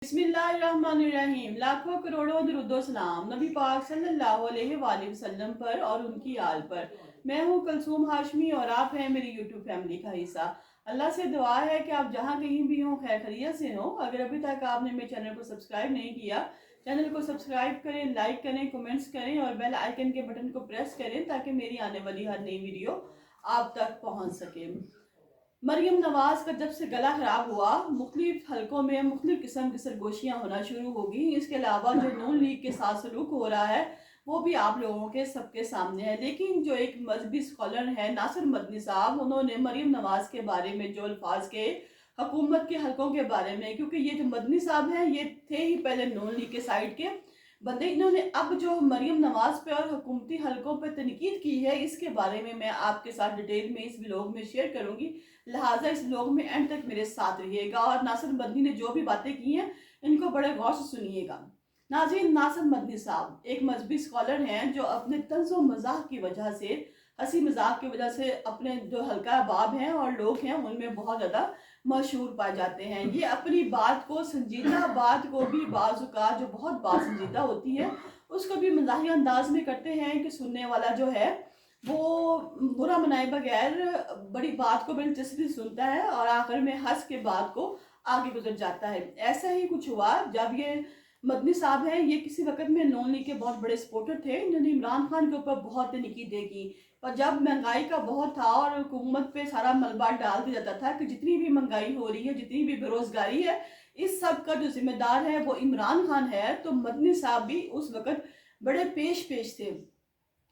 बिस्मिल्लाहिर्रहमानिर्रहीम। लाखों करोड़ों दुरूदो सलाम नबी पाक सल्लल्लाहु अलैहि वसल्लम पर और उनकी आल पर। मैं हूँ कलसूम हाशमी और आप हैं मेरी यूट्यूब फैमिली का हिस्सा। अल्लाह से दुआ है कि आप जहाँ कहीं भी हों खैर खैरियत से हो। अगर अभी तक आपने मेरे चैनल को सब्सक्राइब नहीं किया, चैनल को सब्सक्राइब करें, लाइक करें, कमेंट्स करें और बेल आइकन के बटन को प्रेस करें ताकि मेरी आने वाली हर नई वीडियो आप तक पहुँच सके। मरियम नवाज का जब से गला खराब हुआ, मुख्तलिफ हलकों में मुख्तलिफ किस्म की सरगोशियाँ होना शुरू होगी। इसके अलावा जो नून लीग के साथ सलूक हो रहा है वो भी आप लोगों के सबके सामने है। लेकिन जो एक मजहबी स्कॉलर है नासिर मदनी साहब, उन्होंने मरियम नवाज के बारे में जो अल्फाज के हुकूमत के हलकों के बारे में, क्योंकि ये जो मदनी साहब हैं ये थे ही पहले नून लीग के साइड के बंदे, इन्होंने अब जो मरियम नवाज पे और हुकूमती हलकों पे तनकीद की है इसके बारे में मैं आपके साथ डिटेल में इस व्लॉग में शेयर करूंगी। लिहाजा इस व्लॉग में एंड तक मेरे साथ रहिएगा और नासिर मदनी ने जो भी बातें की हैं इनको बड़े गौर से सुनिएगा। नाज़रीन, नासिर मदनी साहब एक मजहबी स्कॉलर हैं जो अपने तंज़ो मजाक की वजह से, हंसी मजाक की वजह से अपने जो हल्का अहबाब हैं और लोग हैं उनमें बहुत ज़्यादा मशहूर पाए जाते हैं। ये अपनी बात को, संजीदा बात को भी बाज़ जो बहुत बासंजीदा होती है उसको भी मज़ाहिया अंदाज में करते हैं कि सुनने वाला जो है वो बुरा मनाए बगैर बड़ी बात को बड़ी दिलचस्पी से सुनता है और आखिर में हंस के बात को आगे गुजर जाता है। ऐसा ही कुछ हुआ जब ये मदनी साहब हैं, ये किसी वक्त में नून लीग के बहुत बड़े सपोर्टर थे। इन्होंने इमरान खान के ऊपर बहुत तनकीदें की, पर जब महंगाई का बहुत था और हुकूमत पे सारा मलबा डाल दिया जाता था कि जितनी भी महंगाई हो रही है, जितनी भी बेरोजगारी है, इस सब का जो जिम्मेदार है वो इमरान खान है, तो मदनी साहब भी उस वक्त बड़े पेश पेश थे।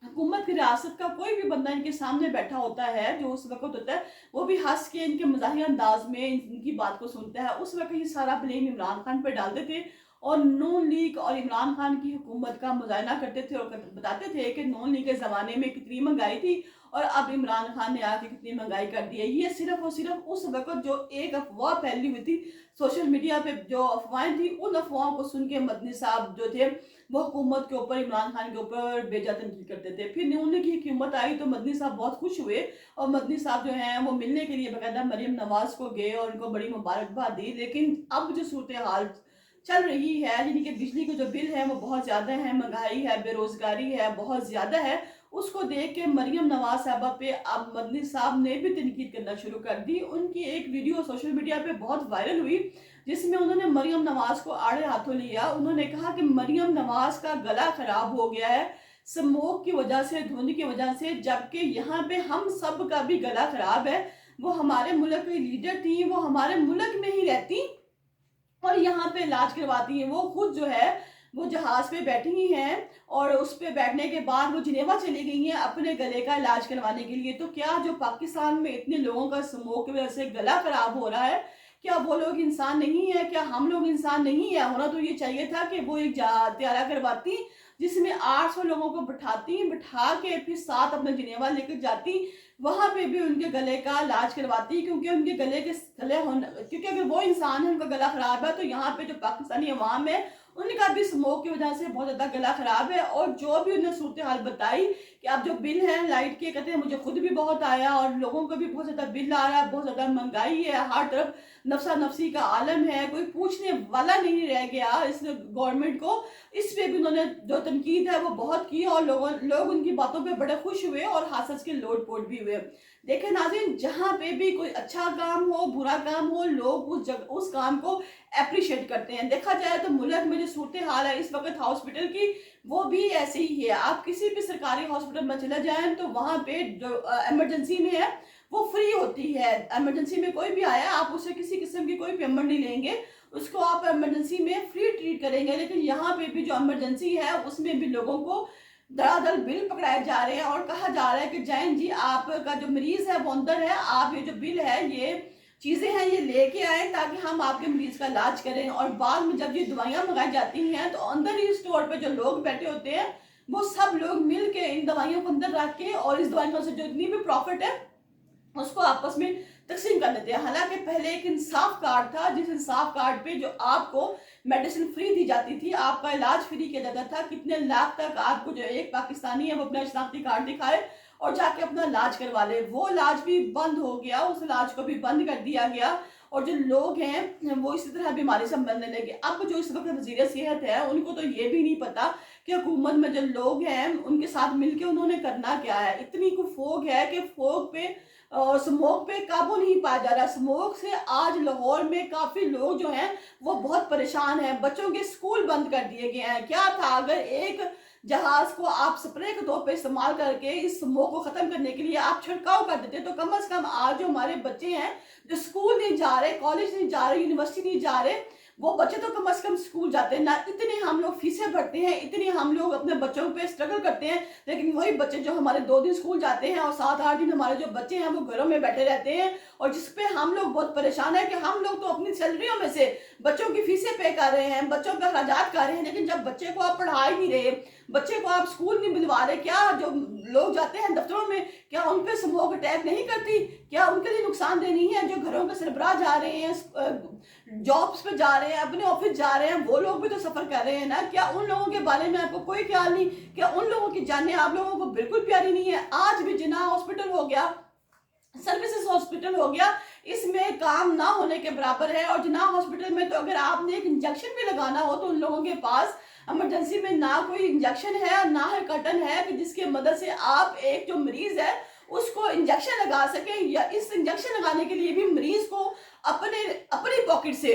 हुकूमत की रियासत का कोई भी बंदा इनके सामने बैठा होता है जो उस वक्त होता है वो भी हंस के इनके मज़ाहिया अंदाज में इनकी बात को सुनता है। उस वक्त ये सारा ब्लेम इमरान खान पर डालते थे और नून लीग और इमरान खान की हुकूमत का मुजायना करते थे और बताते थे कि नून लीग के ज़माने में कितनी महंगाई थी और अब इमरान खान ने आके कितनी महंगाई कर दी है। ये सिर्फ और सिर्फ उस वक्त जो एक अफवाह फैली हुई थी सोशल मीडिया पे, जो अफवाहें थी, उन अफवाहों को सुन के मदनी साहब जो थे वो हुकूमत के ऊपर, इमरान खान के ऊपर बेजा तनकीद करते थे। फिर नून की हुकूमत आई तो मदनी साहब बहुत खुश हुए और मदनी साहब जो हैं वो मिलने के लिए बाकायदा मरियम नवाज को गए और उनको बड़ी मुबारकबाद दी। लेकिन अब जो सूरत हाल चल रही है, यानी कि बिजली के जो बिल है वो बहुत ज़्यादा है, महंगाई है, बेरोजगारी है, बहुत ज़्यादा है, उसको देख के मरियम नवाज साहबा पे अब मदनी साहब ने भी तनकीद करना शुरू कर दी। उनकी एक वीडियो सोशल मीडिया पे बहुत वायरल हुई जिसमें उन्होंने मरियम नवाज को आड़े हाथों लिया। उन्होंने कहा कि मरियम नवाज का गला खराब हो गया है स्मोक की वजह से, धुंध की वजह से, जबकि यहाँ पे हम सब का भी गला खराब है। वो हमारे मुल्क की लीडर थी, वो हमारे मुल्क में ही रहती और यहाँ पे इलाज करवाती हैं। वो खुद जो है वो जहाज पे बैठी ही हैं और उस पे बैठने के बाद वो जिनेवा चली गई हैं अपने गले का इलाज करवाने के लिए। तो क्या जो पाकिस्तान में इतने लोगों का स्मोक की वजह से गला खराब हो रहा है, क्या वो लोग इंसान नहीं है? क्या हम लोग इंसान नहीं है? होना तो ये चाहिए था कि वो एक त्यारा करवाती जिसमें 800 लोगों को बिठा के फिर साथ अपना जिनेवा लेकर जाती, वहां पे भी उनके गले का इलाज करवाती, क्योंकि उनके गले होने, क्योंकि अगर वो इंसान है उनका गला खराब है तो यहाँ पे जो पाकिस्तानी अवाम है उनका भी स्मोक की वजह से बहुत ज्यादा गला खराब है। और जो भी उन्हें सूरत हाल बताई कि अब जो बिल है लाइट के, कहते हैं मुझे खुद भी बहुत आया और लोगों को भी बहुत ज्यादा बिल आ रहा है, बहुत ज्यादा महंगाई है, हर तरफ नफसा नफसी का आलम है, कोई पूछने वाला नहीं रह गया इस गवर्नमेंट को। इस पे भी उन्होंने जो तनकीद है वो बहुत की और लोग उनकी बातों पे बड़े खुश हुए और हंस के लोट पोट भी हुए। देखें नाज़रीन, जहाँ पे भी कोई अच्छा काम हो, बुरा काम हो, लोग उस काम को अप्रिशिएट करते हैं। देखा जाए तो मुल्क में जो सूरत हाल है इस वक्त हॉस्पिटल की, वो भी ऐसे ही है। आप किसी भी सरकारी हॉस्पिटल में चले जाएं तो वहाँ पे जो इमरजेंसी में है वो फ्री होती है। इमरजेंसी में कोई भी आया आप उससे किसी किस्म की कोई पेमेंट नहीं लेंगे, उसको आप इमरजेंसी में फ्री ट्रीट करेंगे। लेकिन यहाँ पे भी जो इमरजेंसी है उसमें भी लोगों को धड़ाधड़ बिल पकड़ाए जा रहे हैं और कहा जा रहा है कि जैन जी आपका जो मरीज है वो अंदर है, आप ये जो बिल है, ये चीजें हैं, ये लेके आए ताकि हम आपके मरीज का इलाज करें। और बाद में जब ये दवाइयां मंगाई जाती हैं तो अंदर ही स्टोर पे जो लोग बैठे होते हैं वो सब लोग मिल के इन दवाइयों को अंदर रख के और इस दवाइयों से जो इतनी भी प्रॉफिट है उसको आपस में तकसीम कर लेते हैं। हालांकि पहले एक इंसाफ कार्ड था जिस इंसाफ कार्ड पे जो आपको मेडिसिन फ्री दी जाती थी, आपका इलाज फ्री किया जाता था। कितने लाख तक आपको जो एक पाकिस्तानी है वो अपना शनाख्ती कार्ड दिखाए और जाके अपना इलाज करवा ले, वो इलाज भी बंद हो गया, उस इलाज को भी बंद कर दिया गया। और जो लोग हैं वो इसी तरह बीमारी से मरने लगे। अब जो इस वक्त वज़ीर सेहत है उनको तो ये भी नहीं पता कि हुकूमत में जो लोग हैं उनके साथ मिलके उन्होंने करना क्या है। इतनी को फोग है कि फोग पे स्मोक पे काबू नहीं पाया जा रहा। स्मोक से आज लाहौर में काफ़ी लोग जो हैं वो बहुत परेशान हैं। बच्चों के स्कूल बंद कर दिए गए हैं। क्या था, अगर एक जहाज को आप स्प्रे के तौर पे इस्तेमाल करके इस स्मोक को ख़त्म करने के लिए आप छिड़काव कर देते तो कम से कम आज जो हमारे बच्चे हैं जो स्कूल नहीं जा रहे, कॉलेज नहीं जा रहे, यूनिवर्सिटी नहीं जा रहे, वो बच्चे तो कम से कम स्कूल जाते हैं ना। इतने हम लोग फीसें भरते हैं, इतने हम लोग अपने बच्चों पे स्ट्रगल करते हैं, लेकिन वही बच्चे जो हमारे 2 दिन स्कूल जाते हैं और 7-8 दिन हमारे जो बच्चे हैं वो घरों में बैठे रहते हैं। और जिस पे हम लोग बहुत परेशान है कि हम लोग तो अपनी सैलरियों में से बच्चों की फीसें पे कर रहे हैं, बच्चों पे अखराजात कर रहे हैं, लेकिन जब बच्चे को आप पढ़ा ही नहीं रहे, बच्चे को आप स्कूल नहीं बुलवा रहे, क्या जो लोग जाते हैं दफ्तरों में क्या उन पे स्मोक अटैक नहीं करती? क्या उनके लिए नुकसानदेह नहीं है? जो घरों के सरबराह जा रहे हैं, जॉब्स पे जा रहे हैं, अपने ऑफिस जा रहे हैं, वो लोग भी तो सफर कर रहे हैं ना। क्या उन लोगों के बारे में आपको कोई ख्याल नहीं? क्या उन लोगों की जानें आप लोगों को बिल्कुल प्यारी नहीं है? आज भी जिन्ना हॉस्पिटल हो गया, सर्विसेज हॉस्पिटल हो गया, इसमें काम ना होने के बराबर है। और जिन्ना हॉस्पिटल में तो अगर आपने एक इंजेक्शन भी लगाना हो तो उन लोगों के पास इमरजेंसी में ना कोई इंजेक्शन है और ना है कर्टन है कि जिसकी मदद से आप एक जो मरीज है उसको इंजेक्शन लगा सके। या इस इंजेक्शन लगाने के लिए भी मरीज को अपनी पॉकेट से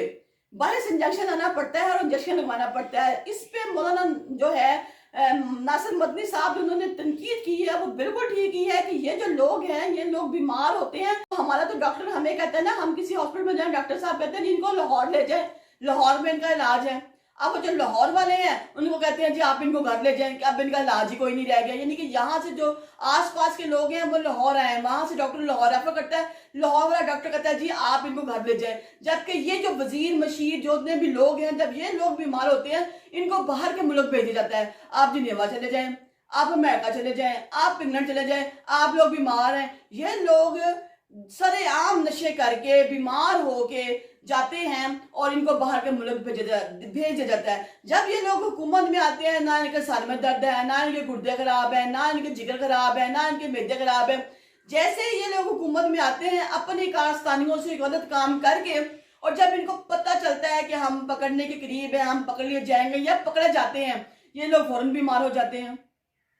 बाहर से इंजेक्शन लाना पड़ता है और इंजेक्शन लगवाना पड़ता है। इस पे मौलाना जो है नासिर मदनी साहब उन्होंने तनकीद की है वो बिल्कुल ठीक ही है कि ये जो लोग हैं ये लोग बीमार होते हैं। हमारा तो डॉक्टर हमें कहते हैं ना, हम किसी हॉस्पिटल में जाए डॉक्टर साहब कहते हैं इनको लाहौर ले जाए, लाहौर में इनका इलाज है। अब जो लाहौर वाले हैं उनको कहते हैं जी आप इनको घर ले जाएं, कि अब इनका इलाज ही कोई नहीं रह गया। यानी कि यहाँ से जो आसपास के लोग हैं वो लाहौर आए, वहां से डॉक्टर लाहौर रेफर करता है, लाहौर वाला डॉक्टर कहता है जी आप इनको घर ले जाएं। जबकि ये जो वजीर मशीर जितने भी लोग हैं, जब ये लोग बीमार होते हैं इनको बाहर के मुल्क भेजा जाता है। आप जिनेवा चले जाएं, आप अमेरिका चले जाएं, आप इंग्लैंड चले जाएं, आप लोग बीमार हैं। ये लोग सरेआम नशे करके बीमार होके जाते हैं और इनको बाहर के मुल्क भेजा जाता है। जब ये लोग हुकूमत में आते हैं ना इनके सर में दर्द है, ना इनके गुर्दे खराब है, ना इनके जिगर खराब है, ना इनके मैदे खराब है। जैसे ये लोग हुकूमत में आते हैं अपनी कारस्तानियों से गलत काम करके, और जब इनको पता चलता है कि हम पकड़ने के करीब है, हम पकड़ लिए जाएंगे या पकड़े जाते हैं, ये लोग फौरन बीमार हो जाते हैं।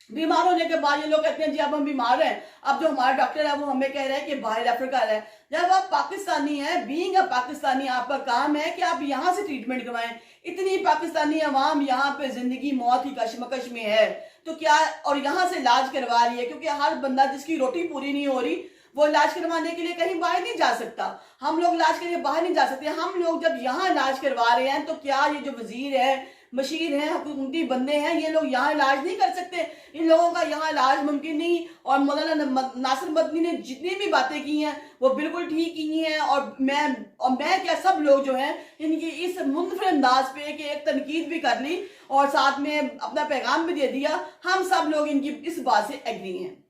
बीमार होने के बाद ये लोग कहते हैं जी अब हम बीमार हैं, अब जो हमारा डॉक्टर है वो हमें कह रहे हैं कि बाहर रेफर कर रहा है। जब आप पाकिस्तानी हैं, बीइंग अ पाकिस्तानी, आपका काम है कि आप यहाँ से ट्रीटमेंट करवाएं। इतनी पाकिस्तानी अवाम यहाँ पे जिंदगी मौत की कशमकश में है तो क्या, और यहाँ से इलाज करवा रही है, क्योंकि हर बंदा जिसकी रोटी पूरी नहीं हो रही वो इलाज करवाने के लिए कहीं बाहर नहीं जा सकता। हम लोग इलाज के लिए बाहर नहीं जा सकते। हम लोग जब यहाँ इलाज करवा रहे हैं तो क्या ये जो वजीर है, मशीर हैं, हुकूमती बंदे हैं, ये लोग यहाँ इलाज नहीं कर सकते? इन लोगों का यहाँ इलाज मुमकिन नहीं। और मौलाना नासिर मदनी ने जितनी भी बातें की हैं वो बिल्कुल ठीक की हैं। और मैं क्या सब लोग जो हैं इनकी इस मुनफरद अंदाज पे कि एक तनकीद भी कर ली और साथ में अपना पैगाम भी दे दिया। हम सब लोग इनकी इस बात से एग्री हैं।